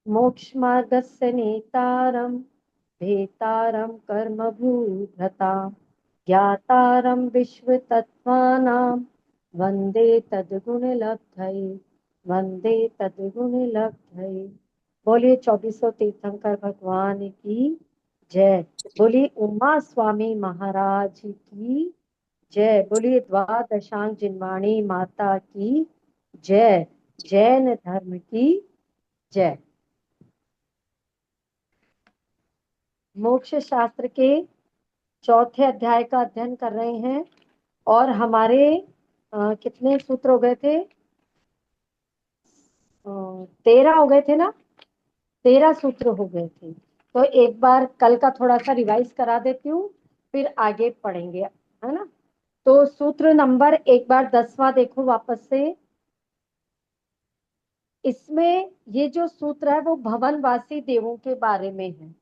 मोक्षमार्गस्य नेतारं भेतारं कर्मभूभृता ज्ञातारं विश्वतत्त्वानां वन्दे तद्गुणलब्धये वन्दे तद्गुणलब्धये। बोलिए 2400 तीर्थंकर भगवान की जय। बोलिए उमा स्वामी महाराज की जय। बोलिए द्वादशांग जिनवाणी माता की जय। जैन धर्म की जय। मोक्ष शास्त्र के चौथे अध्याय का अध्ययन कर रहे हैं और हमारे कितने सूत्र हो गए थे? 13 हो गए थे ना? 13 सूत्र हो गए थे। तो एक बार कल का थोड़ा सा रिवाइज करा देती हूँ, फिर आगे पढ़ेंगे, है ना? तो सूत्र नंबर एक बार 10वां देखो वापस से। इसमें ये जो सूत्र है वो भवनवासी देवों के बारे में है।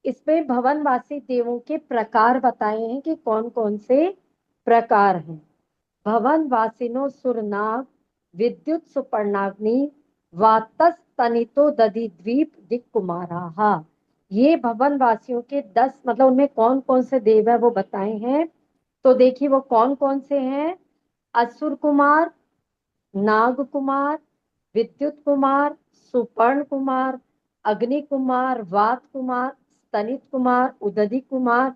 इसमें भवनवासी देवों के प्रकार बताए हैं कि कौन कौन से प्रकार हैं। भवनवासिनो सुरनाग विद्युत सुपर्णाग्नि वातस तनितो दधि द्वीप दिक कुमारा। ये भवनवासियों के 10 मतलब उनमें कौन कौन से देव है वो बताए हैं। तो देखिए वो कौन कौन से हैं। असुर कुमार, नाग कुमार, विद्युत कुमार, सुपर्ण कुमार, अग्नि कुमार, वात कुमार, स्तनित कुमार, उदधि कुमार,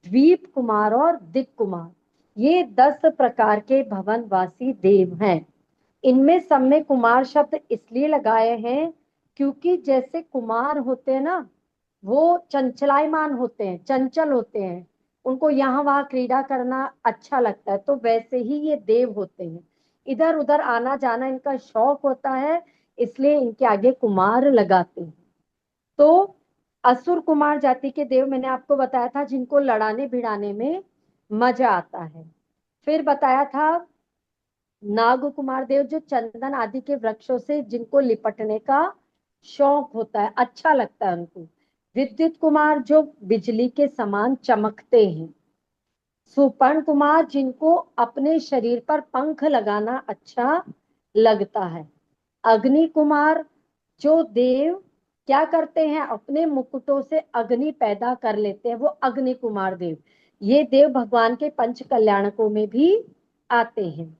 द्वीप कुमार और दिक कुमार। ये 10 प्रकार के भवनवासी देव हैं। इनमें सब में कुमार शब्द इसलिए लगाए हैं क्योंकि जैसे कुमार होते हैं ना, वो चंचलायमान होते हैं, चंचल होते हैं, उनको यहाँ वहां क्रीड़ा करना अच्छा लगता है, तो वैसे ही ये देव होते हैं। इधर उधर आना जाना इनका शौक होता है, इसलिए इनके आगे कुमार लगाते हैं। तो असुर कुमार जाति के देव मैंने आपको बताया था जिनको लड़ाने भिड़ाने में मजा आता है। फिर बताया था नाग कुमार देव जो चंदन आदि के वृक्षों से जिनको लिपटने का शौक होता है, अच्छा लगता है उनको। विद्युत कुमार जो बिजली के समान चमकते हैं। सुपर्ण कुमार जिनको अपने शरीर पर पंख लगाना अच्छा लगता है। अग्नि कुमार जो देव क्या करते हैं, अपने मुकुटों से अग्नि पैदा कर लेते हैं, वो अग्नि कुमार देव। ये देव भगवान के पंच कल्याणकों में भी आते हैं।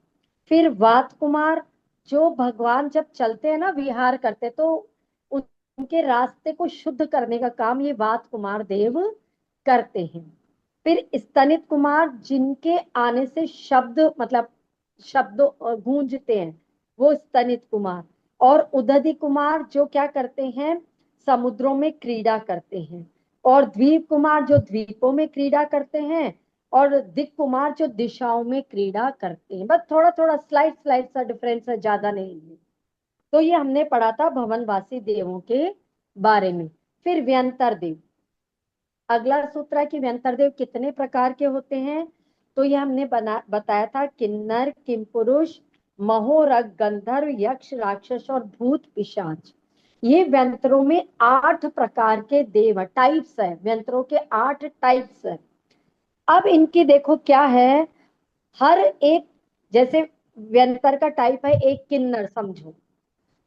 फिर वात कुमार जो भगवान जब चलते हैं ना, विहार करते, तो उनके रास्ते को शुद्ध करने का काम ये वात कुमार देव करते हैं। फिर स्तनित कुमार जिनके आने से शब्द मतलब शब्द गूंजते हैं, वो स्तनित कुमार। और उदधि कुमार जो क्या करते हैं, समुद्रों में क्रीड़ा करते हैं। और द्वीप कुमार जो द्वीपों में क्रीड़ा करते हैं। और दिक कुमार जो दिशाओं में क्रीड़ा करते हैं। बस थोड़ा थोड़ा स्लाइड स्लाइड सा डिफरेंस है, ज्यादा नहीं है। तो ये हमने पढ़ा था भवनवासी देवों के बारे में। फिर व्यंतर देव, अगला सूत्र है कि व्यंतर देव कितने प्रकार के होते हैं। तो ये हमने बताया था किन्नर, किमपुरुष, महोरग, गंधर्व, यक्ष, राक्षस और भूत पिशाच। ये व्यंतरों में 8 प्रकार के देव टाइप्स है, व्यंतरों के 8 टाइप्स है। अब इनकी देखो क्या है, हर एक जैसे व्यंतर का टाइप है एक किन्नर समझो,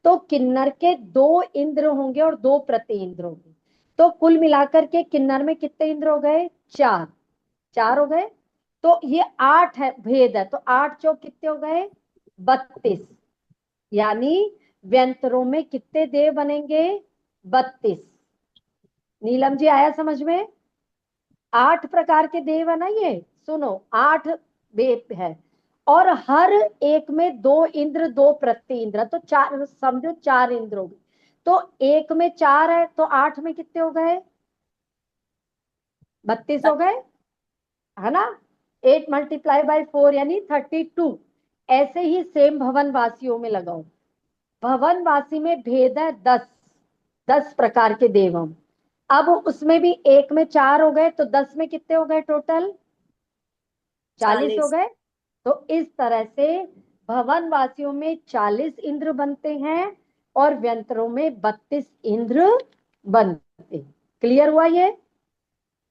तो किन्नर के 2 इंद्र होंगे और 2 प्रति इंद्र होंगे। तो कुल मिलाकर के किन्नर में कितने इंद्र हो गए? 4। 4 हो गए। तो ये 8 है, भेद है, तो 8 चौक कितने हो गए? 32। यानी व्यंतरों में कितने देव बनेंगे? 32। नीलम जी आया समझ में? 8 प्रकार के देव है ना ये, सुनो 8 देव है। और हर एक में 2 इंद्र 2 प्रति इंद्र, तो 4 समझो, 4 इंद्र हो गए। तो एक में 4 है तो 8 में कितने हो गए? 32 हो गए, है ना? 8 मल्टीप्लाई बाई 4 यानी 32। ऐसे ही सेम भवन वासियों में लगाओ। भवन वासी में भेद है 10। 10 प्रकार के देवम। अब उसमें भी एक में 4 हो गए तो 10 में कितने हो गए टोटल? 40 हो 40। गए। तो इस तरह से भवन वासियों में 40 इंद्र बनते हैं और व्यंतरों में 32 इंद्र बनते हैं। क्लियर हुआ ये?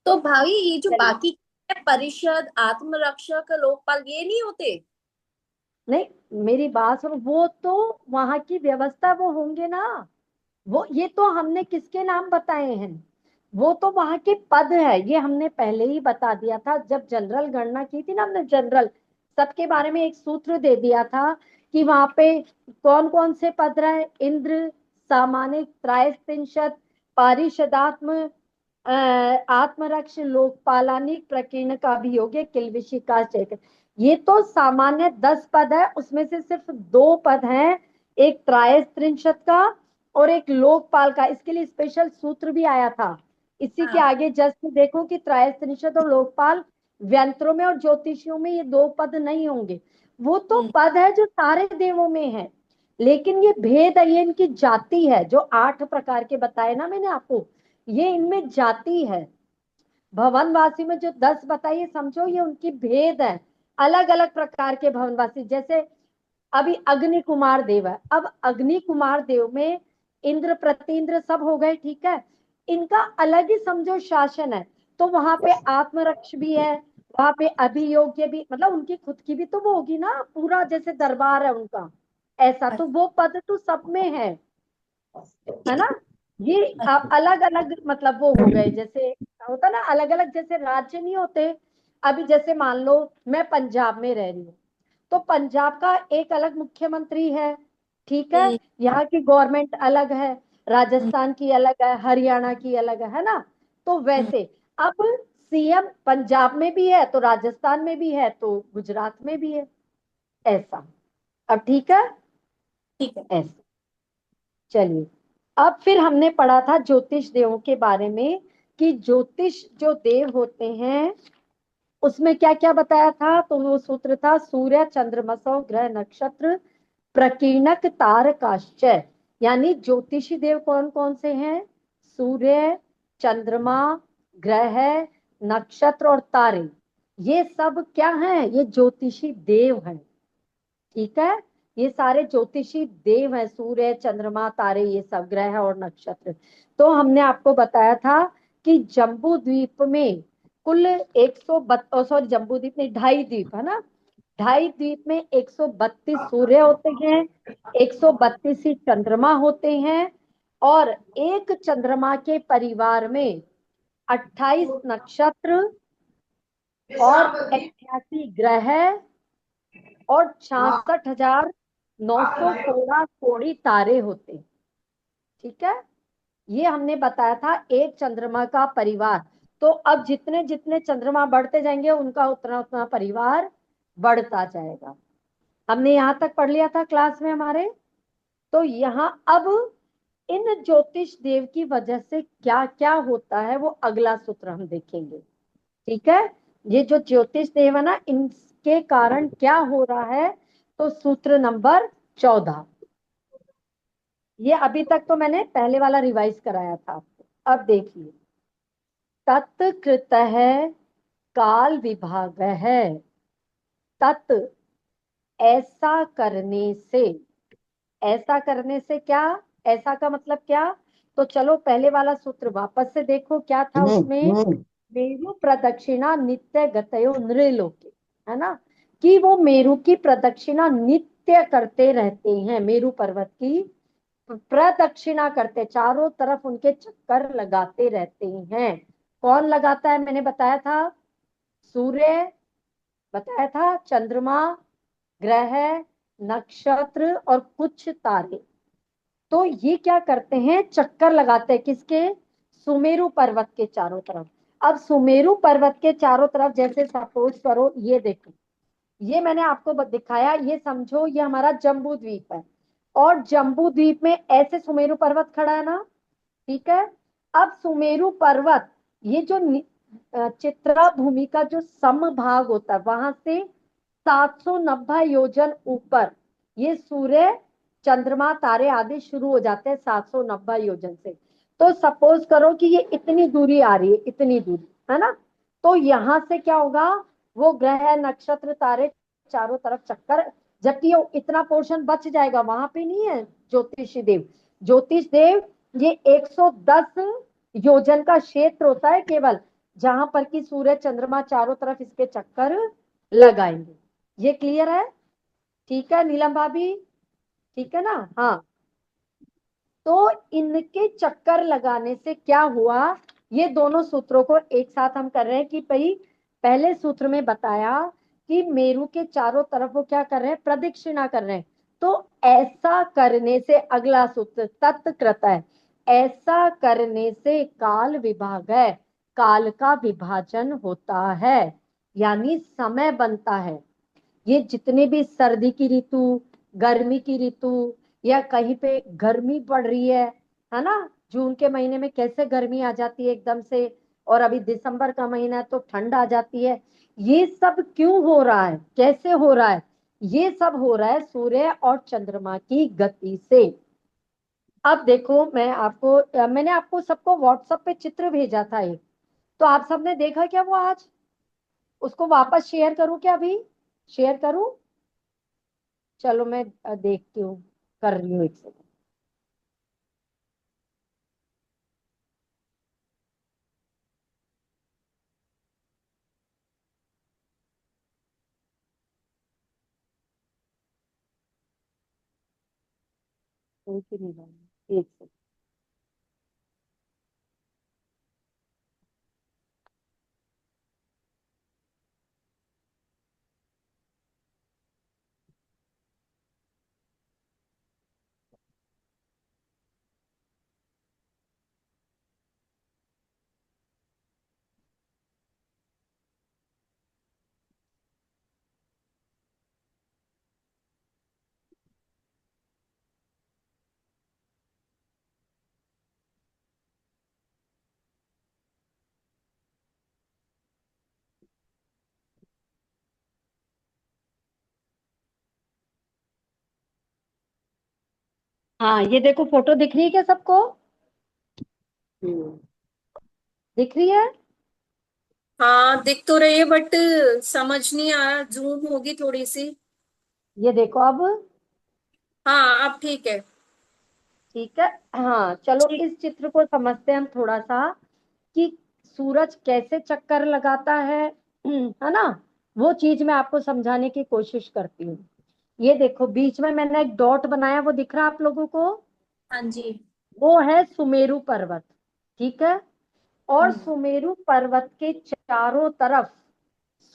तो भाई ये जो चलिए, बाकी है, परिषद, आत्मरक्षक, लोकपाल, ये नहीं होते? नहीं मेरी बात सुनो, वो तो वहां की व्यवस्था वो होंगे ना, वो ये तो हमने किसके नाम बताए हैं, वो तो वहां के पद है, ये हमने पहले ही बता दिया था जब जनरल गणना की थी ना, हमने जनरल सबके बारे में एक सूत्र दे दिया था कि वहां पे कौन कौन से पद रहे, इंद्र, सामान्य, त्रायस्त्रिंशत, पारिषदात्म, आत्मरक्ष, लोकपालानिक, प्रकीर्ण का अभियोग्य, किलबिशी का चैत। ये तो सामान्य 10 पद है, उसमें से सिर्फ 2 पद हैं, एक त्रायस्त्रिंशत का और एक लोकपाल का। इसके लिए स्पेशल सूत्र भी आया था। इसी के हाँ। आगे जस्ट देखो कि त्रायस्त्रिंशत और लोकपाल व्यंत्रों में और ज्योतिषियों में ये 2 पद नहीं होंगे। वो तो पद है जो सारे देवों में है, लेकिन ये भेद है, ये इनकी जाति है, जो 8 प्रकार के बताए ना मैंने आपको, ये इनमें जाति है। भवनवासी में जो 10 बताइए, समझो ये उनकी भेद है, अलग अलग प्रकार के भवनवासी। जैसे अभी अग्नि कुमार देव है, अब अग्नि कुमार देव में इंद्र, प्रतीन्द्र सब हो गए, ठीक है, इनका अलग ही समझो शासन है। तो वहां पे आत्मरक्ष भी है, वहां पे अभियोग्य भी, मतलब उनकी खुद की भी तो वो होगी ना, पूरा जैसे दरबार है उनका, ऐसा तो वो पद तो सब में है ना। ये अलग अलग मतलब वो हो गए, जैसे होता ना अलग अलग, जैसे राज्य नहीं होते। अभी जैसे मान लो मैं पंजाब में रह रही हूँ, तो पंजाब का एक अलग मुख्यमंत्री है, ठीक है, यहाँ की गवर्नमेंट अलग है, राजस्थान की अलग है, हरियाणा की अलग है ना। तो वैसे अब सीएम पंजाब में भी है तो राजस्थान में भी है तो गुजरात में भी है, ऐसा। अब ठीक है, ठीक है। ऐसा। चलिए, अब फिर हमने पढ़ा था ज्योतिष देवों के बारे में कि ज्योतिष जो देव होते हैं उसमें क्या क्या बताया था, तो वो सूत्र था सूर्य चंद्रमसो ग्रह नक्षत्र प्रकीर्णक तारकाश्चय। यानी ज्योतिषी देव कौन कौन से हैं, सूर्य, चंद्रमा, ग्रह, नक्षत्र और तारे, ये सब क्या हैं, ये ज्योतिषी देव हैं, ठीक है। ये सारे ज्योतिषी देव हैं, सूर्य, चंद्रमा, तारे, ये सब ग्रह और नक्षत्र। तो हमने आपको बताया था कि जम्बू द्वीप में कुल 132, सॉरी जम्बू द्वीप नहीं, 2.5 द्वीप है ना, 2.5 द्वीप में 132 सूर्य होते हैं, 132 ही चंद्रमा होते हैं, और एक चंद्रमा के परिवार में 28 नक्षत्र और 88 ग्रह और 66,900 कोड़ा कोड़ी तारे होते हैं, ठीक है। ये हमने बताया था एक चंद्रमा का परिवार। तो अब जितने जितने चंद्रमा बढ़ते जाएंगे उनका उतना उतना परिवार बढ़ता जाएगा। हमने यहां तक पढ़ लिया था क्लास में हमारे। तो यहाँ अब इन ज्योतिष देव की वजह से क्या क्या होता है वो अगला सूत्र हम देखेंगे, ठीक है। ये जो ज्योतिष देव है ना, इनके कारण क्या हो रहा है, तो सूत्र नंबर 14। ये अभी तक तो मैंने पहले वाला रिवाइज कराया था आपको। अब देखिए, तत्कृत काल विभाग है, तत् ऐसा करने से, ऐसा करने से क्या, ऐसा का मतलब क्या, तो चलो पहले वाला सूत्र वापस से देखो क्या था उसमें, मेरु प्रदक्षिणा नित्य गतयो नृलोके, है ना, कि वो मेरु की प्रदक्षिणा नित्य करते रहते हैं, मेरु पर्वत की प्रदक्षिणा करते, चारों तरफ उनके चक्कर लगाते रहते हैं। कौन लगाता है, मैंने बताया था सूर्य, बताया था चंद्रमा, ग्रह, नक्षत्र और कुछ तारे। तो ये क्या करते हैं, चक्कर लगाते हैं किसके, सुमेरु पर्वत के चारों तरफ। अब सुमेरु पर्वत के चारों तरफ जैसे सपोज करो, ये देखो, ये मैंने आपको दिखाया, ये समझो ये हमारा जम्बू द्वीप है, और जम्बू द्वीप में ऐसे सुमेरु पर्वत खड़ा है ना, ठीक है। अब सुमेरु पर्वत, ये जो चित्रा भूमि का जो सम भाग होता है वहां से 790 योजन ऊपर ये सूर्य, चंद्रमा, तारे आदि शुरू हो जाते हैं 790 योजन से। तो सपोज करो कि ये इतनी दूरी आ रही है, इतनी दूरी है ना, तो यहां से क्या होगा, वो ग्रह, नक्षत्र, तारे चारों तरफ चक्कर, जबकि ये इतना पोर्शन बच जाएगा, वहां पे नहीं है ज्योतिषी देव। ज्योतिष देव ये 110 योजन का क्षेत्र होता है केवल, जहां पर कि सूर्य, चंद्रमा चारों तरफ इसके चक्कर लगाएंगे। ये क्लियर है, ठीक है नीलम भाभी, ठीक है ना, हाँ। तो इनके चक्कर लगाने से क्या हुआ, ये दोनों सूत्रों को एक साथ हम कर रहे हैं कि भाई पहले सूत्र में बताया कि मेरु के चारों तरफ वो क्या कर रहे हैं, प्रदक्षिणा कर रहे हैं। तो ऐसा करने से अगला सूत्र तत्कृत है, ऐसा करने से काल विभाग है, काल का विभाजन होता है, यानी समय बनता है। ये जितने भी सर्दी की ऋतु, गर्मी की ऋतु, या कहीं पे गर्मी पड़ रही है ना, जून के महीने में कैसे गर्मी आ जाती है एकदम से, और अभी दिसंबर का महीना है तो ठंड आ जाती है। ये सब क्यों हो रहा है, कैसे हो रहा है, ये सब हो रहा है सूर्य और चंद्रमा की गति से। अब देखो मैंने आपको सबको व्हाट्सएप पे चित्र भेजा था एक, तो आप सबने देखा क्या वो आज? उसको वापस शेयर करूं क्या अभी? शेयर करूं? चलो मैं देखती हूँ, कर रही हूँ एक सेकंड। एक ही नहीं बना, एक सेकंड। हाँ ये देखो, फोटो दिख रही है क्या सबको? हम्म। दिख रही है? हाँ दिख तो रही है बट समझ नहीं आ रहा, जूम होगी थोड़ी सी। ये देखो अब। हाँ अब ठीक है। ठीक है। हाँ चलो ठीक। इस चित्र को समझते हैं हम थोड़ा सा, कि सूरज कैसे चक्कर लगाता है ना, वो चीज मैं आपको समझाने की कोशिश करती हूँ। ये देखो बीच में मैंने एक डॉट बनाया, वो दिख रहा है आप लोगों को? हाँ जी। वो है सुमेरु पर्वत। ठीक है। और हम्म। सुमेरु पर्वत के चारों तरफ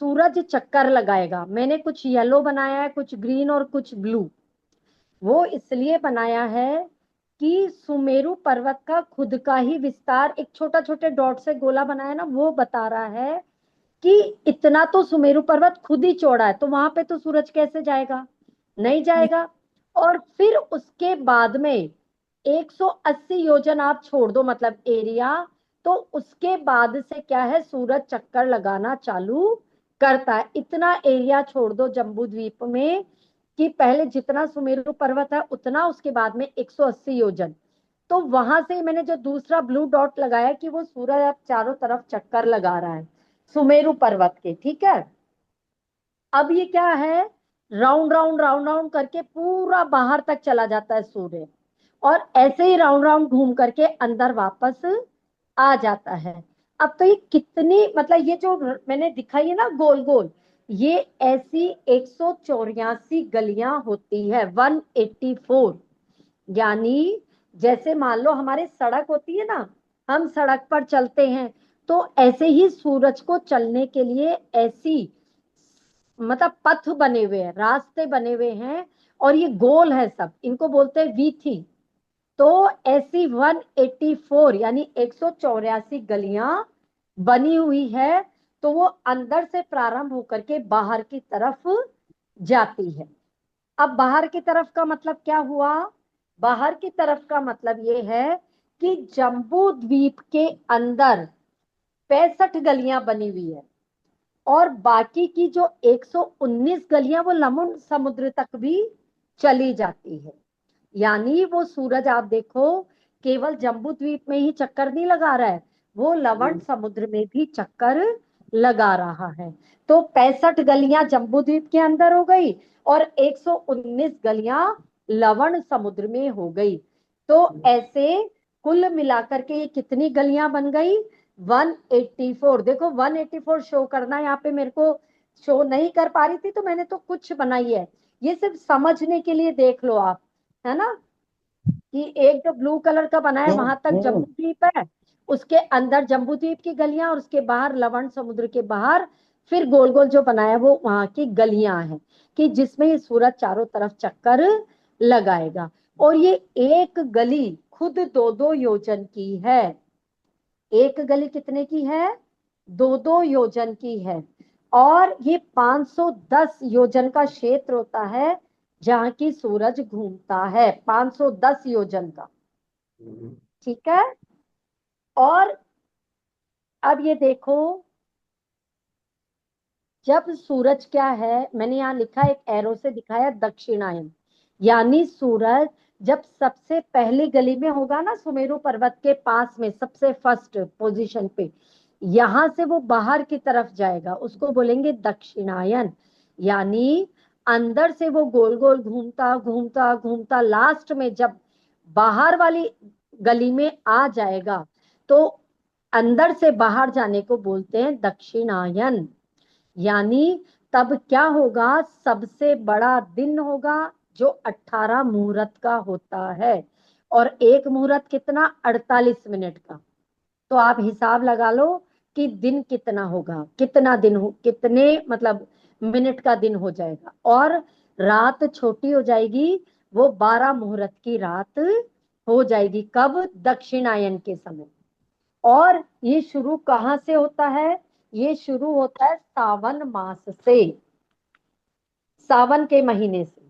सूरज चक्कर लगाएगा। मैंने कुछ येलो बनाया है, कुछ ग्रीन और कुछ ब्लू। वो इसलिए बनाया है कि सुमेरु पर्वत का खुद का ही विस्तार, एक छोटा छोटे डॉट से गोला बनाया ना, वो बता रहा है कि इतना तो सुमेरु पर्वत खुद ही चौड़ा है, तो वहां पे तो सूरज कैसे जाएगा, नहीं जाएगा। और फिर उसके बाद में 180 योजन आप छोड़ दो, मतलब एरिया, तो उसके बाद से क्या है, सूरज चक्कर लगाना चालू करता है। इतना एरिया छोड़ दो जम्बू द्वीप में, कि पहले जितना सुमेरु पर्वत है उतना, उसके बाद में 180 योजन। तो वहां से मैंने जो दूसरा ब्लू डॉट लगाया कि वो सूरज अब चारों तरफ चक्कर लगा रहा है सुमेरु पर्वत के। ठीक है। अब ये क्या है, राउंड राउंड राउंड राउंड करके पूरा बाहर तक चला जाता है सूर्य, और ऐसे ही राउंड राउंड घूम करके अंदर वापस आ जाता है। अब तो ये कितनी, मतलब ये जो मैंने दिखाई है ना गोल गोल, ये ऐसी 184 गलियां होती है, 184। यानी जैसे मान लो हमारे सड़क होती है ना, हम सड़क पर चलते हैं, तो ऐसे ही सूरज को चलने के लिए ऐसी, मतलब पथ बने हुए हैं, रास्ते बने हुए हैं, और ये गोल है सब, इनको बोलते हैं वीथी। तो ऐसी 184 यानी 184 गलियां बनी हुई है। तो वो अंदर से प्रारंभ होकर के बाहर की तरफ जाती है। अब बाहर की तरफ का मतलब क्या हुआ, बाहर की तरफ का मतलब ये है कि जम्बू द्वीप के अंदर 65 गलियां बनी हुई है, और बाकी की जो 119 गलियां वो लवण समुद्र तक भी चली जाती है। यानी वो सूरज आप देखो, केवल जम्बू द्वीप में ही चक्कर नहीं लगा रहा है, वो लवण समुद्र में भी चक्कर लगा रहा है। तो 65 गलियां जम्बू द्वीप के अंदर हो गई, और 119 गलियां लवण समुद्र में हो गई। तो ऐसे कुल मिलाकर के ये कितनी गलियां बन गई, 184। देखो 184 शो करना, यहाँ पे मेरे को शो नहीं कर पा रही थी तो मैंने तो कुछ बनाई है, ये सिर्फ समझने के लिए देख लो आप, है ना। कि एक जो ब्लू कलर का बना है क्यों वहां तक क्यों? जम्बू द्वीप है, उसके अंदर जम्बू द्वीप की गलियां, और उसके बाहर लवण समुद्र के बाहर फिर गोल गोल जो बनाया है वो वहां की गलियां हैं, कि जिसमें ये सूरज चारों तरफ चक्कर लगाएगा। और ये एक गली खुद 2-2 योजन की है। एक गली कितने की है? 2-2 योजन की है। और ये 510 योजन का क्षेत्र होता है जहां की सूरज घूमता है, 510 योजन का। ठीक है। और अब ये देखो, जब सूरज क्या है, मैंने यहाँ लिखा एक एरो से दिखाया दक्षिणायन, यानी सूरज जब सबसे पहली गली में होगा ना, सुमेरु पर्वत के पास में सबसे फर्स्ट पोजीशन पे, यहां से वो बाहर की तरफ जाएगा, उसको बोलेंगे दक्षिणायन। यानी अंदर से वो गोल गोल घूमता घूमता घूमता लास्ट में जब बाहर वाली गली में आ जाएगा, तो अंदर से बाहर जाने को बोलते हैं दक्षिणायन। यानी तब क्या होगा, सबसे बड़ा दिन होगा जो 18 मुहूर्त का होता है। और एक मुहूर्त कितना, 48 मिनट का। तो आप हिसाब लगा लो कि दिन कितना होगा, कितना दिन हो, कितने मतलब मिनट का दिन हो जाएगा। और रात छोटी हो जाएगी, वो 12 मुहूर्त की रात हो जाएगी। कब? दक्षिणायन के समय। और ये शुरू कहाँ से होता है? ये शुरू होता है सावन मास से, सावन के महीने से।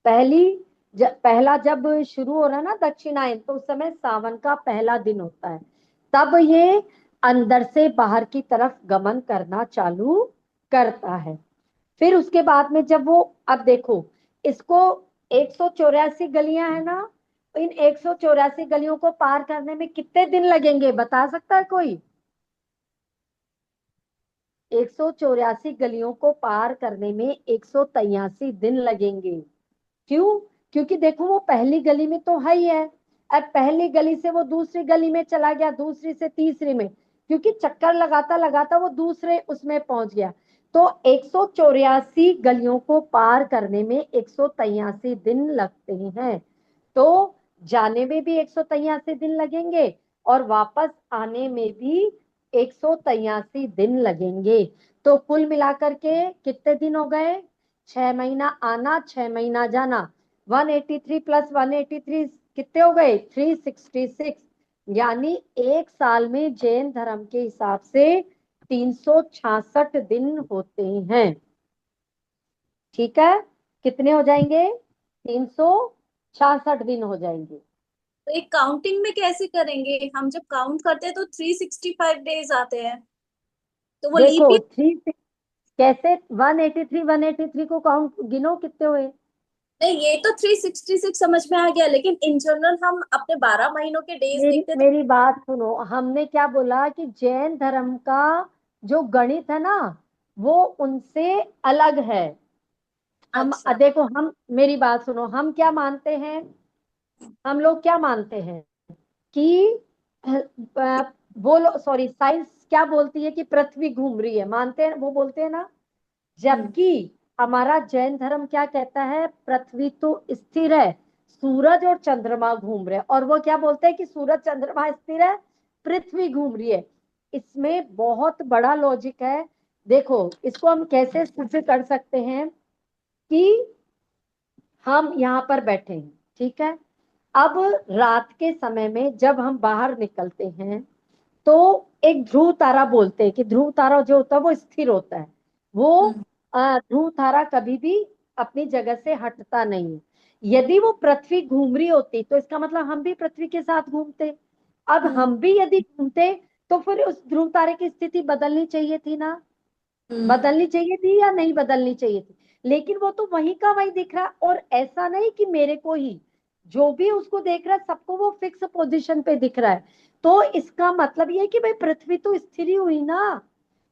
पहला जब शुरू हो रहा है ना दक्षिणायन, तो उस समय सावन का पहला दिन होता है। तब ये अंदर से बाहर की तरफ गमन करना चालू करता है। फिर उसके बाद में जब वो, अब देखो इसको, 184 गलियां है ना, इन 184 गलियों को पार करने में कितने दिन लगेंगे, बता सकता है कोई? 184 गलियों को पार करने में 183 दिन लगेंगे। क्यों? क्योंकि देखो वो पहली गली में तो है ही है, अब पहली गली से वो दूसरी गली में चला गया, दूसरी से तीसरी में, क्योंकि चक्कर लगाता लगाता वो दूसरे उसमें पहुंच गया। तो 184 गलियों को पार करने में 183 दिन लगते हैं। तो जाने में भी 183 दिन लगेंगे, और वापस आने में भी 183 दिन लगेंगे। तो कुल मिलाकर के कितने दिन हो गए? 6 महीना आना, 6 महीना जाना। 183 प्लस 183 कितने हो गए? 366। यानी एक साल में जैन धर्म के हिसाब से 366 दिन होते हैं। ठीक है, कितने हो जाएंगे? 366 दिन हो जाएंगे। तो एक काउंटिंग में कैसे करेंगे? हम जब काउंट करते हैं तो 365 डेज आते हैं, तो वो लीप देखो ईयर। थ्री, कैसे 183 को काउंट गिनो कितने हुए। नहीं, ये तो 366 समझ में आ गया, लेकिन इन जनरल हम अपने 12 महीनों के डेज मेरी देखते थे। मेरी बात सुनो, हमने क्या बोला कि जैन धर्म का जो गणित है ना, वो उनसे अलग है। हम अच्छा। देखो, हम मेरी बात सुनो, हम क्या मानते हैं, हम लोग क्या मानते हैं कि बोलो, सॉरी, साइंस क्या बोलती है कि पृथ्वी घूम रही है, मानते हैं वो, बोलते हैं ना। हम्म। जबकि हमारा जैन धर्म क्या कहता है, पृथ्वी तो स्थिर है, सूरज और चंद्रमा घूम रहे हैं। और वो क्या बोलते हैं कि सूरज चंद्रमा स्थिर है, पृथ्वी घूम रही है। इसमें बहुत बड़ा लॉजिक है। देखो इसको हम कैसे सिद्ध कर सकते हैं कि हम यहाँ पर बैठे हैं, ठीक है। अब रात के समय में जब हम बाहर निकलते हैं, तो एक ध्रुव तारा बोलते हैं कि ध्रुव तारा जो होता है वो स्थिर होता है। वो हम्म। ध्रुव तारा कभी भी अपनी जगह से हटता नहीं है। यदि वो पृथ्वी घूम रही होती तो इसका मतलब हम भी पृथ्वी के साथ घूमते। अब हम्म। हम भी यदि घूमते, तो फिर उस ध्रुव तारे की स्थिति बदलनी चाहिए थी ना, हम्म। बदलनी चाहिए थी या नहीं बदलनी चाहिए थी? लेकिन वो तो वहीं का वहीं दिख रहा है, और ऐसा नहीं कि मेरे को ही, जो भी उसको देख रहा है सबको वो फिक्स पोजीशन पे दिख रहा है। तो इसका मतलब ये है कि भाई पृथ्वी तो स्थिर ही हुई ना।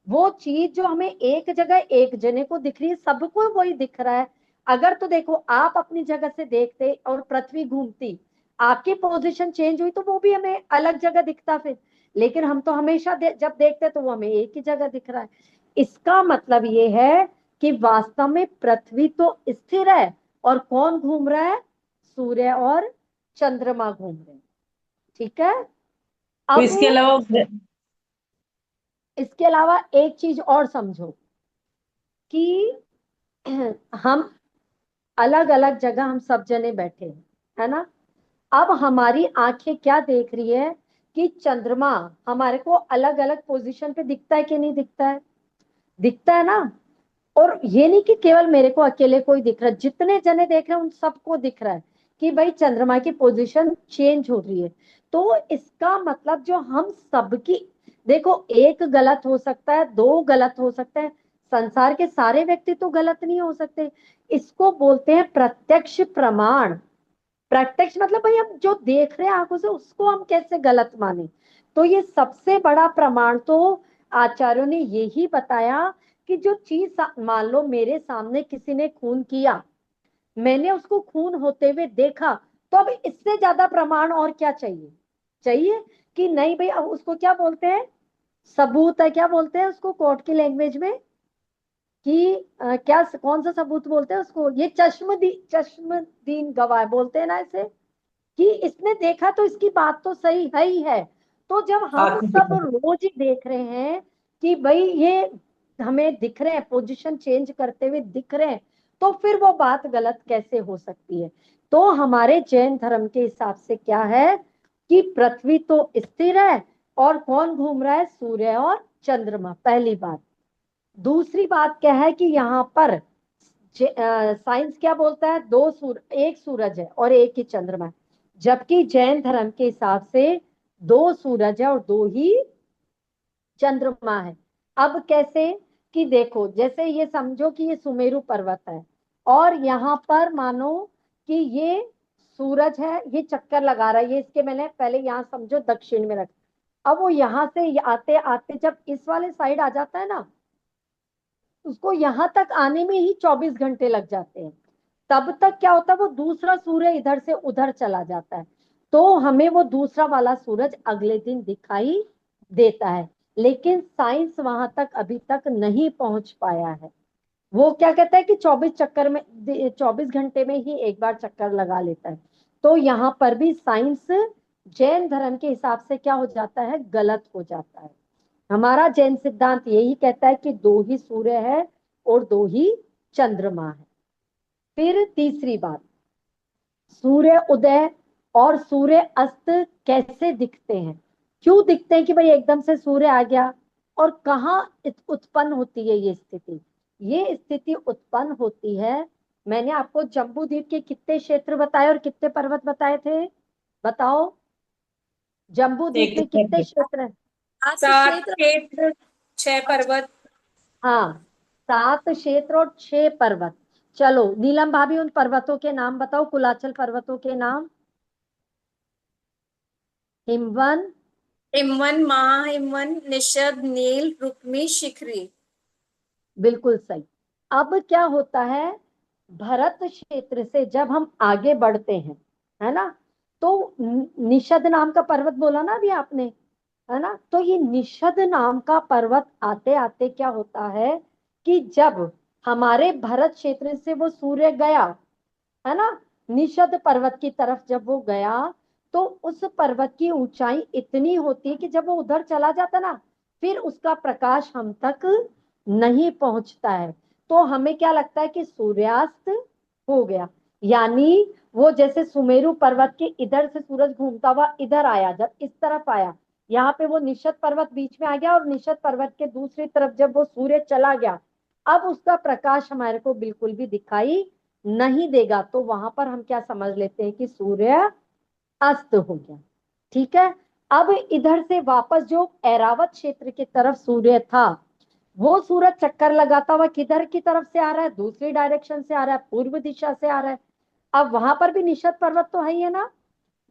वो चीज जो हमें एक जगह एक जने को दिख रही है, सबको वही दिख रहा है। अगर तो देखो आप अपनी जगह से देखते और पृथ्वी घूमती, आपकी पोजीशन चेंज हुई तो वो भी हमें अलग जगह दिखता फिर। लेकिन हम तो हमेशा जब देखते तो वो हमें एक ही जगह दिख रहा है। इसका मतलब ये है कि वास्तव में पृथ्वी तो स्थिर है, और कौन घूम रहा है? सूर्य और चंद्रमा घूम रहे हैं। ठीक है। तो अब इसके अलावा इसके अलावा एक चीज और समझो कि हम अलग अलग जगह हम सब जने बैठे हैं, है ना। अब हमारी आंखें क्या देख रही है कि चंद्रमा हमारे को अलग अलग पोजीशन पे दिखता है कि नहीं दिखता है? दिखता है ना। और ये नहीं कि केवल मेरे को अकेले कोई दिख रहा है, जितने जने देख रहे हैं उन सबको दिख रहा है कि भाई चंद्रमा की पोजीशन चेंज हो रही है। तो इसका मतलब जो हम सबकी, देखो एक गलत हो सकता है, दो गलत हो सकते हैं, संसार के सारे व्यक्ति तो गलत नहीं हो सकते। इसको बोलते हैं प्रत्यक्ष प्रमाण। प्रत्यक्ष मतलब भाई हम जो देख रहे हैं आंखों से उसको हम कैसे गलत माने। तो ये सबसे बड़ा प्रमाण तो आचार्यों ने यही बताया कि जो चीज मान लो मेरे सामने किसी ने खून किया, मैंने उसको खून होते हुए देखा, तो अब इससे ज्यादा प्रमाण और क्या चाहिए? चाहिए कि नहीं भाई। अब उसको क्या बोलते हैं? सबूत है। क्या बोलते हैं उसको कोर्ट की लैंग्वेज में? कि क्या कौन सा सबूत बोलते हैं उसको? ये चश्मदीन गवाह बोलते हैं ना इसे, कि इसने देखा तो इसकी बात तो सही है ही है। तो जब हम आंखों सब पे रोज ही देख रहे हैं कि भाई ये हमें दिख रहे हैं, पोजीशन चेंज करते हुए दिख रहे हैं, तो फिर वो बात गलत कैसे हो सकती है? तो हमारे जैन धर्म के हिसाब से क्या है कि पृथ्वी तो स्थिर है, और कौन घूम रहा है? सूर्य और चंद्रमा, पहली बात। दूसरी बात क्या है कि यहाँ पर साइंस क्या बोलता है? एक सूरज है और एक ही चंद्रमा है। जबकि जैन धर्म के हिसाब से दो सूरज है और दो ही चंद्रमा है। अब कैसे? कि देखो जैसे ये समझो कि ये सुमेरु पर्वत है, और यहाँ पर मानो कि ये सूरज है, ये चक्कर लगा रहा है, ये इसके मैंने पहले यहाँ समझो दक्षिण में रख। अब वो यहाँ से आते आते जब इस वाले साइड आ जाता है ना, उसको यहां तक आने में ही 24 घंटे लग जाते हैं। तब तक क्या होता है, वो दूसरा सूर्य इधर से उधर चला जाता है, तो हमें वो दूसरा वाला सूरज अगले दिन दिखाई देता है। लेकिन साइंस वहां तक अभी तक नहीं पहुंच पाया है। वो क्या कहता है कि 24 घंटे में ही एक बार चक्कर लगा लेता है। तो यहाँ पर भी साइंस जैन धर्म के हिसाब से क्या हो जाता है? गलत हो जाता है। हमारा जैन सिद्धांत यही कहता है कि दो ही सूर्य है और दो ही चंद्रमा है। फिर तीसरी बात, सूर्य उदय और सूर्य अस्त कैसे दिखते हैं? क्यों दिखते हैं कि भाई एकदम से सूर्य आ गया? और कहाँ उत्पन्न होती है ये स्थिति? ये स्थिति उत्पन्न होती है, मैंने आपको जम्बू द्वीप के कितने क्षेत्र बताए और कितने पर्वत बताए थे? बताओ। जम्बू द्वीप एक में कितने क्षेत्र हैं? आज तो 7 क्षेत्र क्षेत्र 6 पर्वत। हाँ, 7 क्षेत्र और 6 पर्वत। चलो नीलम भाभी उन पर्वतों के नाम बताओ, कुलाचल पर्वतों के नाम। हिमवन। हिमवन, महाहिमवन, निषद, नील, रुक्मी, शिखरी। बिल्कुल सही। अब क्या होता है, भरत क्षेत्र से जब हम आगे बढ़ते हैं, है ना, तो निषद नाम का पर्वत बोला ना अभी आपने, है ना। तो ये निषद नाम का पर्वत आते आते क्या होता है कि जब हमारे भरत क्षेत्र से वो सूर्य गया, है ना, निषद पर्वत की तरफ जब वो गया, तो उस पर्वत की ऊंचाई इतनी होती है कि जब वो उधर चला जाता ना, फिर उसका प्रकाश हम तक नहीं पहुंचता है। तो हमें क्या लगता है कि सूर्यास्त हो गया। यानी वो जैसे सुमेरु पर्वत के इधर से सूरज घूमता हुआ इधर आया, जब इस तरफ आया, यहाँ पे वो निषद पर्वत बीच में आ गया, और निषद पर्वत के दूसरी तरफ जब वो सूर्य चला गया, अब उसका प्रकाश हमारे को बिल्कुल भी दिखाई नहीं देगा। तो वहां पर हम क्या समझ लेते हैं कि सूर्य अस्त हो गया। ठीक है। अब इधर से वापस जो ऐरावत क्षेत्र की तरफ सूर्य था, वो सूरज चक्कर लगाता हुआ किधर की तरफ से आ रहा है? दूसरी डायरेक्शन से आ रहा है, पूर्व दिशा से आ रहा है। अब वहां पर भी निषद पर्वत तो है ही है ना।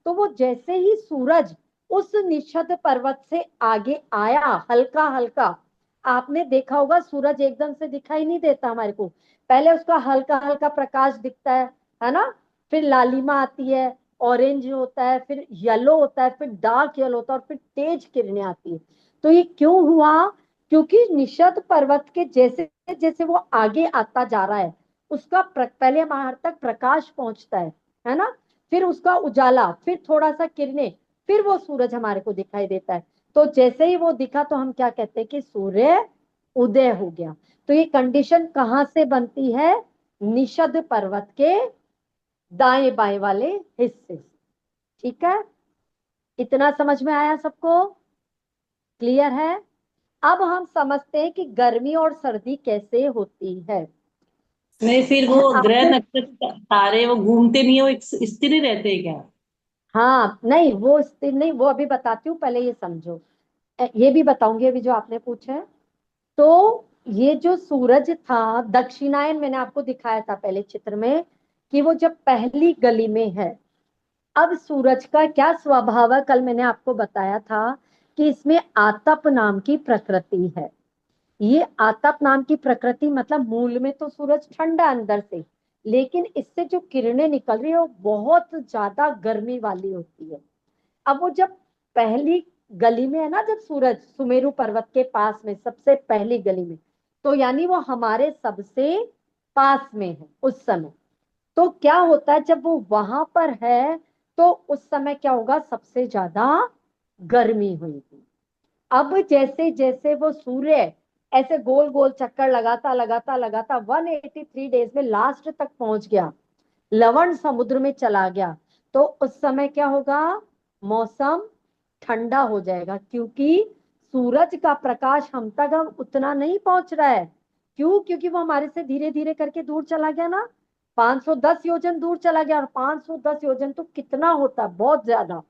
तो वो जैसे ही सूरज उस निषद पर्वत से आगे आया, हल्का हल्का, आपने देखा होगा सूरज एकदम से दिखाई नहीं देता हमारे को, पहले उसका हल्का हल्का प्रकाश दिखता है ना। फिर लालिमा आती है, ऑरेंज होता है, फिर येलो होता है, फिर डार्क येलो होता है, और फिर तेज किरणें आती है। तो ये क्यों हुआ? क्योंकि निषद पर्वत के जैसे जैसे वो आगे आता जा रहा है, उसका पहले हमारे तक प्रकाश पहुंचता है ना। फिर उसका उजाला, फिर थोड़ा सा किरणें, फिर वो सूरज हमारे को दिखाई देता है। तो जैसे ही वो दिखा तो हम क्या कहते हैं कि सूर्य उदय हो गया। तो ये कंडीशन कहाँ से बनती है? निषद पर्वत के दाएं बाएं वाले हिस्से। ठीक है, इतना समझ में आया सबको? क्लियर है? अब हम समझते हैं कि गर्मी और सर्दी कैसे होती है। नहीं, फिर वो ग्रह आपको, नक्षत्र तारे वो घूमते नहीं है, वो एक स्थिर ही रहते हैं क्या? हाँ नहीं वो स्थिर नहीं, वो अभी बताती हूँ, पहले ये समझो। ये भी बताऊंगी अभी जो आपने पूछा है। तो ये जो सूरज था दक्षिणायन, मैंने आपको दिखाया था पहले चित्र में कि वो जब पहली गली में है। अब सूरज का क्या स्वभाव है, कल मैंने आपको बताया था कि इसमें आतप नाम की प्रकृति है। ये आतप नाम की प्रकृति मतलब मूल में तो सूरज ठंडा अंदर से, लेकिन इससे जो किरणें निकल रही है वो बहुत ज्यादा गर्मी वाली होती है। अब वो जब पहली गली में है ना, जब सूरज सुमेरु पर्वत के पास में सबसे पहली गली में, तो यानी वो हमारे सबसे पास में है उस समय। तो क्या होता है जब वो वहां पर है, तो उस समय क्या होगा, सबसे ज्यादा गर्मी होगी। अब जैसे जैसे वो सूर्य ऐसे गोल गोल चक्कर लगाता लगाता लगाता 183 डेज में लास्ट तक पहुंच गया, लवण समुद्र में चला गया, तो उस समय क्या होगा, मौसम ठंडा हो जाएगा, क्योंकि सूरज का प्रकाश हम तक अब उतना नहीं पहुंच रहा है। क्यों? क्योंकि वो हमारे से धीरे धीरे करके दूर चला गया ना, 510 योजन दूर चला गया। और 510 योजन तो कितना होता है, बहुत ज्यादा।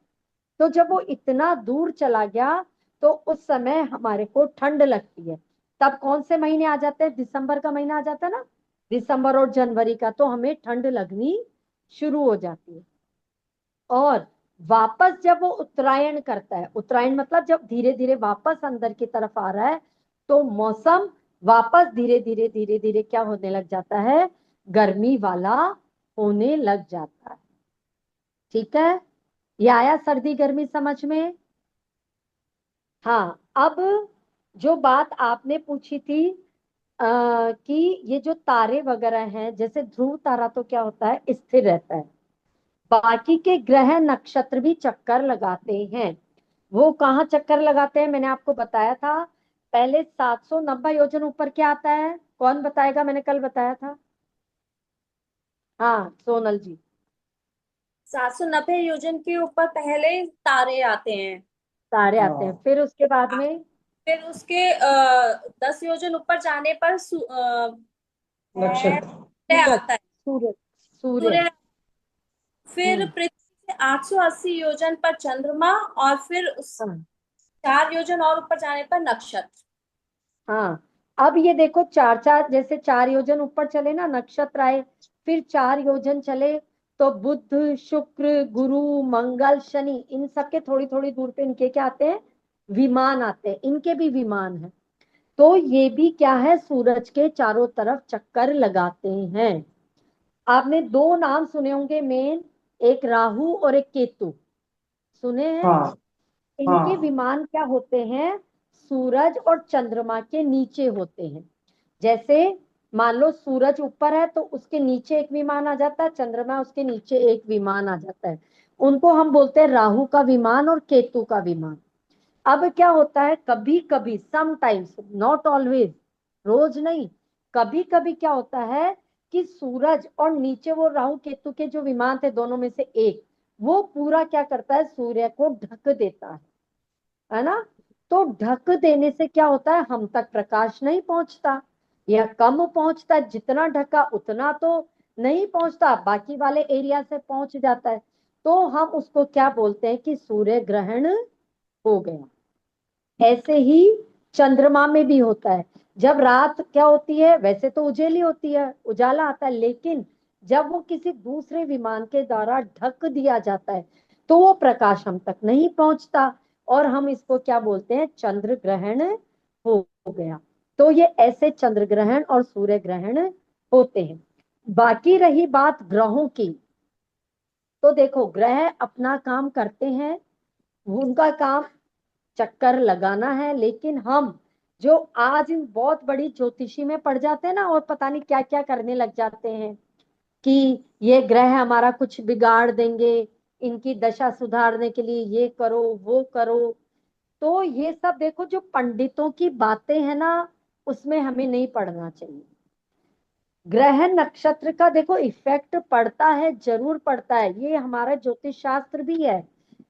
तो जब वो इतना दूर चला गया तो उस समय हमारे को ठंड लगती है। तब कौन से महीने आ जाते हैं? दिसंबर का महीना आ जाता है ना, दिसंबर और जनवरी का, तो हमें ठंड लगनी शुरू हो जाती है। और वापस जब वो उत्तरायण करता है, उत्तरायण मतलब जब धीरे धीरे वापस अंदर की तरफ आ रहा है, तो मौसम वापस धीरे धीरे धीरे धीरे क्या होने लग जाता है, गर्मी वाला होने लग जाता है। ठीक है, ये आया सर्दी गर्मी समझ में? हाँ, अब जो बात आपने पूछी थी कि ये जो तारे वगैरह हैं, जैसे ध्रुव तारा तो क्या होता है, स्थिर रहता है। बाकी के ग्रह नक्षत्र भी चक्कर लगाते हैं। वो कहाँ चक्कर लगाते हैं, मैंने आपको बताया था पहले। 790 योजन ऊपर क्या आता है, कौन बताएगा? मैंने कल बताया था। हाँ सोनल जी। 790 योजन के ऊपर पहले तारे आते हैं। तारे आते हैं, हाँ, फिर उसके बाद में फिर उसके 10 योजन ऊपर जाने पर नक्षत्र। सूर्य सूरज, आता है। सूरज, सूर्य। सूर्य, फिर हम्म। पृथ्वी से 880 योजन पर चंद्रमा, और फिर उस हाँ 4 योजन और ऊपर जाने पर नक्षत्र। हाँ, अब ये देखो चार चार, जैसे 4 योजन ऊपर चले ना नक्षत्र आए, फिर 4 योजन चले तो बुध शुक्र गुरु मंगल शनि, इन सबके थोड़ी थोड़ी दूर पे इनके क्या आते हैं, विमान आते हैं। इनके भी विमान है। तो ये भी क्या है, सूरज के चारों तरफ चक्कर लगाते हैं। आपने दो नाम सुने होंगे मेन, एक राहु और एक केतु, सुने हैं? हाँ इनके हाँ। विमान क्या होते हैं, सूरज और चंद्रमा के नीचे होते हैं। जैसे मान लो सूरज ऊपर है तो उसके नीचे एक विमान आ जाता है, चंद्रमा उसके नीचे एक विमान आ जाता है। उनको हम बोलते हैं राहु का विमान और केतु का विमान। अब क्या होता है, कभी कभी समटाइम्स, नॉट ऑलवेज, रोज नहीं, कभी कभी क्या होता है कि सूरज और नीचे वो राहु केतु के जो विमान थे दोनों में से एक, वो पूरा क्या करता है, सूर्य को ढक देता है ना। तो ढक देने से क्या होता है, हम तक प्रकाश नहीं पहुंचता, या कम पहुंचता है, जितना ढका उतना तो नहीं पहुंचता, बाकी वाले एरिया से पहुंच जाता है। तो हम उसको क्या बोलते हैं कि सूर्य ग्रहण हो गया। ऐसे ही चंद्रमा में भी होता है। जब रात क्या होती है, वैसे तो उजेली होती है, उजाला आता है, लेकिन जब वो किसी दूसरे विमान के द्वारा ढक दिया जाता है तो वो प्रकाश हम तक नहीं पहुंचता, और हम इसको क्या बोलते हैं, चंद्र ग्रहण हो गया। तो ये ऐसे चंद्र ग्रहण और सूर्य ग्रहण होते हैं। बाकी रही बात ग्रहों की, तो देखो ग्रह अपना काम करते हैं, उनका काम चक्कर लगाना है, लेकिन हम जो आज इन बहुत बड़ी ज्योतिषी में पड़ जाते हैं ना, और पता नहीं क्या क्या करने लग जाते हैं कि ये ग्रह हमारा कुछ बिगाड़ देंगे, इनकी दशा सुधारने के लिए ये करो वो करो। तो ये सब देखो जो पंडितों की बातें हैं ना, उसमें हमें नहीं पढ़ना चाहिए। ग्रह नक्षत्र का देखो इफेक्ट पड़ता है, जरूर पड़ता है, ये हमारा ज्योतिष शास्त्र भी है।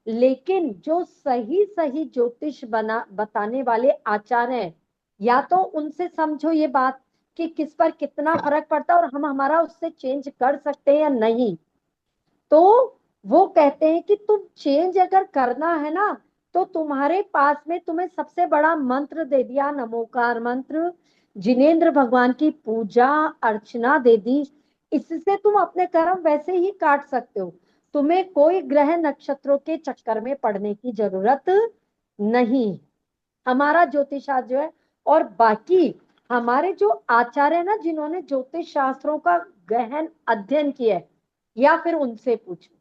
लेकिन जो सही सही ज्योतिष बताने वाले आचार्य हैं, या तो उनसे समझो ये बात कि किस पर कितना फर्क पड़ता है और हम हमारा उससे चेंज कर सकते हैं या नहीं। तो वो कहते हैं कि तुम चेंज अगर करना है ना, तो तुम्हारे पास में तुम्हें सबसे बड़ा मंत्र दे दिया, नमोकार मंत्र, जिनेंद्र भगवान की पूजा अर्चना दे दी। इससे तुम अपने कर्म वैसे ही काट सकते हो। तुम्हें कोई ग्रह नक्षत्रों के चक्कर में पड़ने की जरूरत नहीं। हमारा ज्योतिष शास्त्र जो है, और बाकी हमारे जो आचार्य है ना, जिन्होंने ज्योतिष शास्त्रों का गहन अध्ययन किया है, या फिर उनसे पूछो।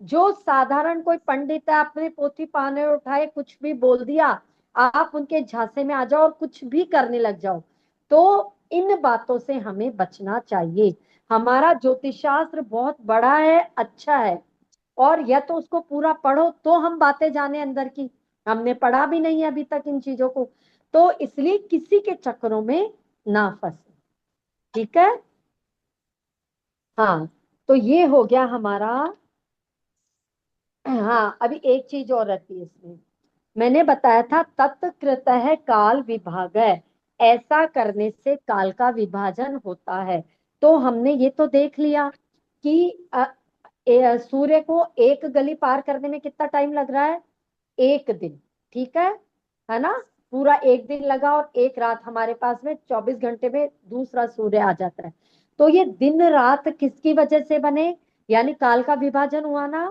जो साधारण कोई पंडित है, अपने पोथी पाने उठाए कुछ भी बोल दिया, आप उनके झांसे में आ जाओ और कुछ भी करने लग जाओ, तो इन बातों से हमें बचना चाहिए। हमारा ज्योतिष शास्त्र बहुत बड़ा है, अच्छा है, और या तो उसको पूरा पढ़ो तो हम बातें जाने अंदर की। हमने पढ़ा भी नहीं है अभी तक इन चीजों को, तो इसलिए किसी के चक्करों में ना फंसे। ठीक है। हाँ, तो ये हो गया हमारा। हाँ, अभी एक चीज और रहती है इसमें। मैंने बताया था तत्कृत है काल विभाग है, ऐसा करने से काल का विभाजन होता है। तो हमने ये तो देख लिया कि सूर्य को एक गली पार करने में कितना टाइम लग रहा है, एक दिन। ठीक है ना। पूरा एक दिन लगा और एक रात, हमारे पास में 24 घंटे में दूसरा सूर्य आ जाता है। तो ये दिन रात किसकी वजह से बने, यानी काल का विभाजन हुआ ना।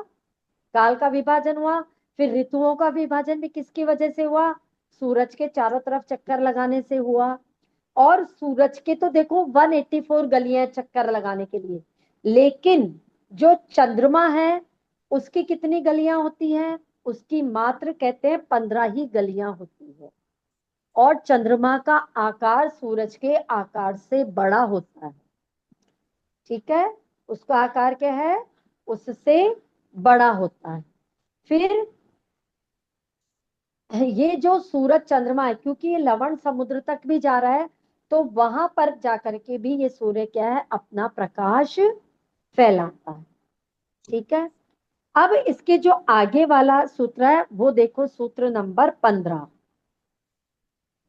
काल का विभाजन हुआ, फिर ऋतुओं का विभाजन भी किसकी वजह से हुआ, सूरज के चारों तरफ चक्कर लगाने से हुआ। और सूरज के तो देखो 184 गलियां चक्कर लगाने के लिए, लेकिन जो चंद्रमा है उसकी कितनी गलियां होती हैं, उसकी मात्र कहते हैं 15 ही गलियां होती है। और चंद्रमा का आकार सूरज के आकार से बड़ा होता है। ठीक है, उसका आकार क्या है, उससे बड़ा होता है। फिर ये जो सूरज चंद्रमा है, क्योंकि ये लवण समुद्र तक भी जा रहा है, तो वहां पर जाकर के भी ये सूर्य क्या है, अपना प्रकाश फैलाता है। ठीक है। अब इसके जो आगे वाला सूत्र है वो देखो, सूत्र नंबर 15,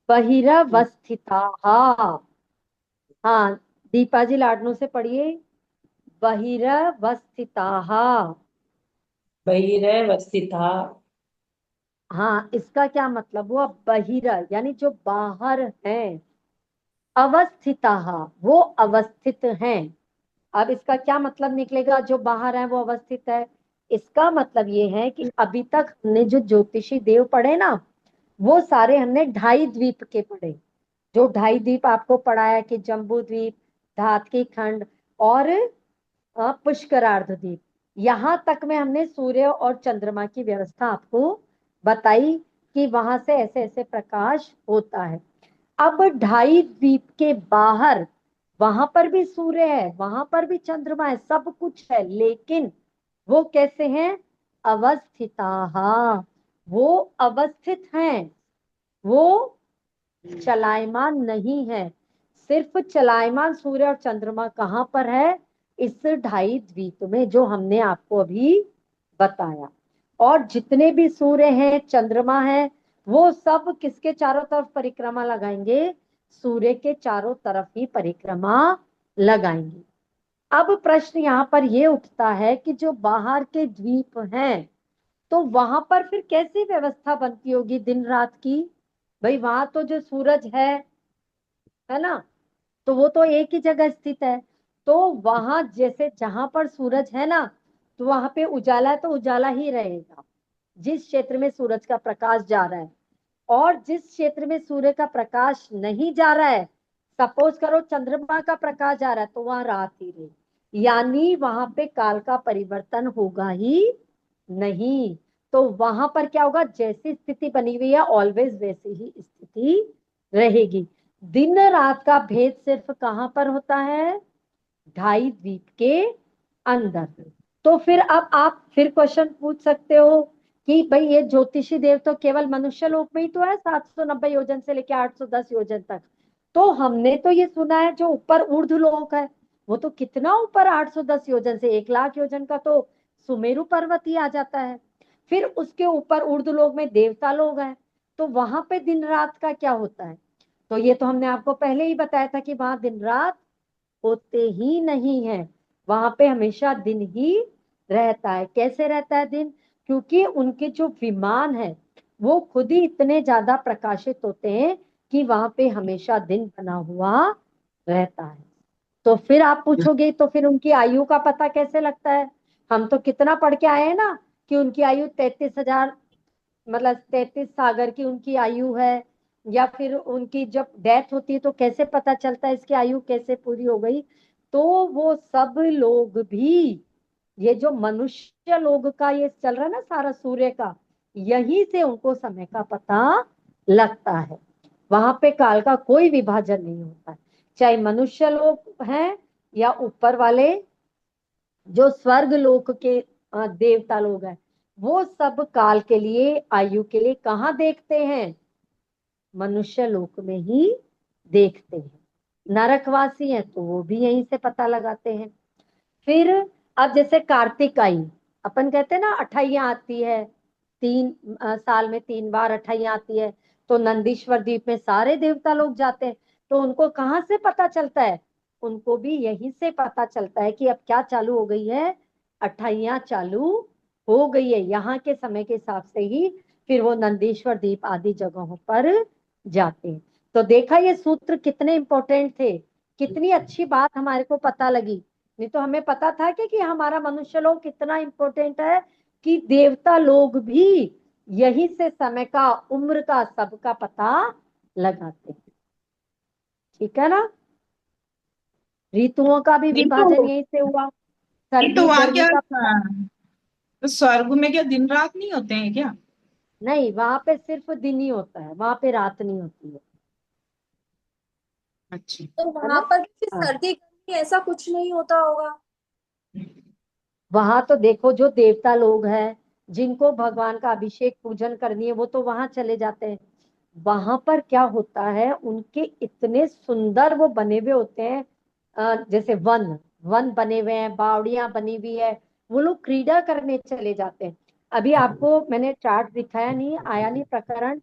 बहिरवस्थिता। हाँ, दीपा जी लाडनों से पढ़िए, बहिरवस्थिता। बहिरवस्थिता। हाँ, इसका क्या मतलब हुआ, बहिर यानी जो बाहर हैं, अवस्थिता वो अवस्थित हैं। अब इसका क्या मतलब निकलेगा, जो बाहर है वो अवस्थित है। इसका मतलब ये है कि अभी तक हमने जो ज्योतिषी देव पढ़े ना, वो सारे हमने ढाई द्वीप के पढ़े। जो ढाई द्वीप आपको पढ़ाया कि जम्बू द्वीप, धातकी खंड और पुष्करार्ध द्वीप, यहाँ तक में हमने सूर्य और चंद्रमा की व्यवस्था आपको बताई कि वहां से ऐसे ऐसे प्रकाश होता है। अब ढाई द्वीप के बाहर, वहां पर भी सूर्य है, वहां पर भी चंद्रमा है, सब कुछ है, लेकिन वो कैसे हैं, अवस्थिता। वो अवस्थित हैं, वो चलायमान नहीं है। सिर्फ चलायमान सूर्य और चंद्रमा कहाँ पर है, इस ढाई द्वीप में जो हमने आपको अभी बताया। और जितने भी सूर्य हैं चंद्रमा है, वो सब किसके चारों तरफ परिक्रमा लगाएंगे, सूर्य के चारों तरफ ही परिक्रमा लगाएंगे। अब प्रश्न यहाँ पर ये उठता है कि जो बाहर के द्वीप हैं, तो वहां पर फिर कैसी व्यवस्था बनती होगी दिन रात की। भाई वहां तो जो सूरज है ना, तो वो तो एक ही जगह स्थित है। तो वहां जैसे जहां पर सूरज है ना, तो वहां पे उजाला है तो उजाला ही रहेगा, जिस क्षेत्र में सूरज का प्रकाश जा रहा है। और जिस क्षेत्र में सूर्य का प्रकाश नहीं जा रहा है, सपोज करो चंद्रमा का प्रकाश जा रहा है, तो वहां रात ही रही, यानी वहां पे काल का परिवर्तन होगा ही नहीं। तो वहां पर क्या होगा, जैसी स्थिति बनी हुई है ऑलवेज वैसी ही स्थिति रहेगी। दिन रात का भेद सिर्फ कहां पर होता है, ढाई द्वीप के अंदर। तो फिर अब आप फिर क्वेश्चन पूछ सकते हो कि भाई ये ज्योतिषी देव तो केवल मनुष्य लोक में ही तो है, 790 योजन से लेके 810 योजन तक। तो हमने तो ये सुना है जो ऊपर ऊर्ध्व लोक है वो तो कितना ऊपर, 810 योजन से 1 लाख योजन का तो सुमेरु पर्वत ही आ जाता है। फिर उसके ऊपर ऊर्ध्व लोक में देवता लोग हैं, तो वहां पे दिन रात का क्या होता है? तो ये तो हमने आपको पहले ही बताया था कि वहां दिन रात होते ही नहीं है, वहां पे हमेशा दिन ही रहता है। कैसे रहता है दिन? क्योंकि उनके जो विमान है वो खुद ही इतने ज्यादा प्रकाशित होते हैं कि वहां पे हमेशा दिन बना हुआ रहता है। तो फिर आप पूछोगे तो फिर उनकी आयु का पता कैसे लगता है? हम तो कितना पढ़ के आए हैं ना कि उनकी आयु 33,000, मतलब 33 सागर की उनकी आयु है। या फिर उनकी जब डेथ होती है तो कैसे पता चलता है इसकी आयु कैसे पूरी हो गई? तो वो सब लोग भी, ये जो मनुष्य लोग का ये चल रहा है ना सारा सूर्य का, यही से उनको समय का पता लगता है। वहां पे काल का कोई विभाजन नहीं होता है, चाहे मनुष्य लोग हैं या ऊपर वाले जो स्वर्ग लोक के देवता लोग हैं, वो सब काल के लिए, आयु के लिए कहाँ देखते हैं? मनुष्य लोक में ही देखते हैं। नरकवासी हैं तो वो भी यहीं से पता लगाते हैं। फिर अब जैसे कार्तिक आई, अपन कहते हैं ना अठाइयां आती है, साल में 3 बार अठाइयां आती है, तो नंदीश्वर द्वीप में सारे देवता लोग जाते हैं। तो उनको कहाँ से पता चलता है? उनको भी यहीं से पता चलता है कि अब क्या चालू हो गई है, अठाइयां चालू हो गई है। यहाँ के समय के हिसाब से ही फिर वो नंदीश्वर द्वीप आदि जगहों पर जाते हैं। तो देखा ये सूत्र कितने इंपॉर्टेंट थे, कितनी अच्छी बात हमारे को पता लगी। नहीं तो हमें पता था कि हमारा मनुष्य लोग कितना इंपॉर्टेंट है, कि देवता लोग भी यही से समय का, उम्र का, सबका पता लगाते हैं। ठीक है ना? ऋतुओं का भी नहीं विभाजन तो यहीं से हुआ, नहीं तो सर्दी वहां गर्मी क्या का। तो स्वर्ग में क्या दिन रात नहीं होते हैं क्या? नहीं, वहां पे सिर्फ दिन ही होता है, वहां पे रात नहीं होती अच्छा। तो है वहां ना? पर भी हाँ, सर्दी गर्मी ऐसा कुछ नहीं होता होगा? वहां तो देखो जो देवता लोग हैं जिनको भगवान का अभिषेक पूजन करनी है वो तो वहां चले जाते हैं। वहां पर क्या होता है, उनके इतने सुंदर वो बने हुए होते हैं, जैसे वन वन बने हुए हैं, बावड़ियां बनी हुई है, वो लोग क्रीड़ा करने चले जाते हैं। अभी आपको मैंने चार्ट दिखाया नहीं, आया नहीं प्रकरण।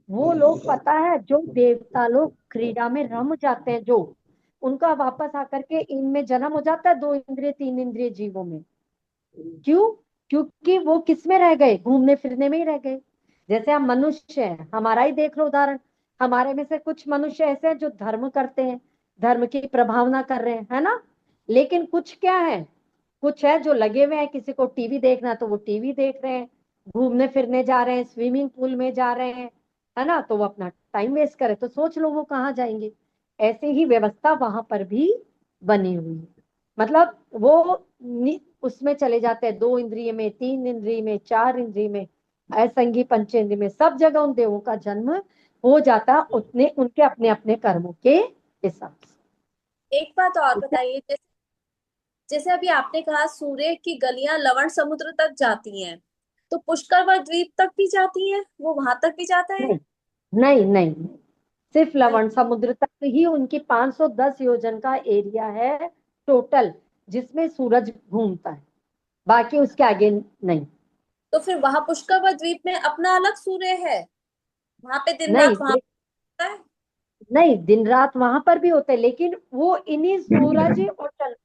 वो लोग पता है जो देवता लोग क्रीड़ा में रम जाते हैं, जो उनका वापस आकर के इनमें जन्म हो जाता है, 2 इंद्रिय 3 इंद्रिय जीवों में। क्यों? क्योंकि वो किस में रह गए, घूमने फिरने में ही रह गए। जैसे हम मनुष्य हैं, हमारा ही देख लो उदाहरण। हमारे में से कुछ मनुष्य ऐसे हैं जो धर्म करते हैं, धर्म की प्रभावना कर रहे हैं, है ना? लेकिन कुछ क्या है, कुछ है जो लगे हुए हैं, किसी को टीवी देखना है तो वो टीवी देख रहे हैं, घूमने फिरने जा रहे हैं, स्विमिंग पूल में जा रहे हैं, है ना? तो वो अपना टाइम वेस्ट करे, तो सोच लो वो कहाँ जाएंगे। ऐसे ही व्यवस्था वहां पर भी बनी हुई है। मतलब वो उसमें चले जाते हैं, 2 इंद्रिय में, 3 इंद्रिय में, 4 इंद्रिय में, असंगी पंचेंद्रिय में, सब जगह उन देवों का जन्म हो जाता, उतने उनके अपने अपने कर्मों के हिसाब से। एक बात और ठीक है? बताइए, जैसे जैसे अभी आपने कहा सूर्य की गलियां लवण समुद्र तक जाती हैं, तो पुष्कर द्वीप तक भी जाती हैं, वो वहां तक भी जाता है? नहीं नहीं नहीं नहीं, सिर्फ नहीं। लवण समुद्र तक ही उनकी 510 योजन का एरिया है टोटल, जिसमें सूरज घूमता है, बाकी उसके आगे नहीं। तो फिर वहां पुष्कर द्वीप में अपना अलग सूर्य है, वहां पे दिन नहीं रात वहां होता है? नहीं, दिन रात वहां पर भी होते हैं, लेकिन वो इन्हीं सूरज और चंद्रमा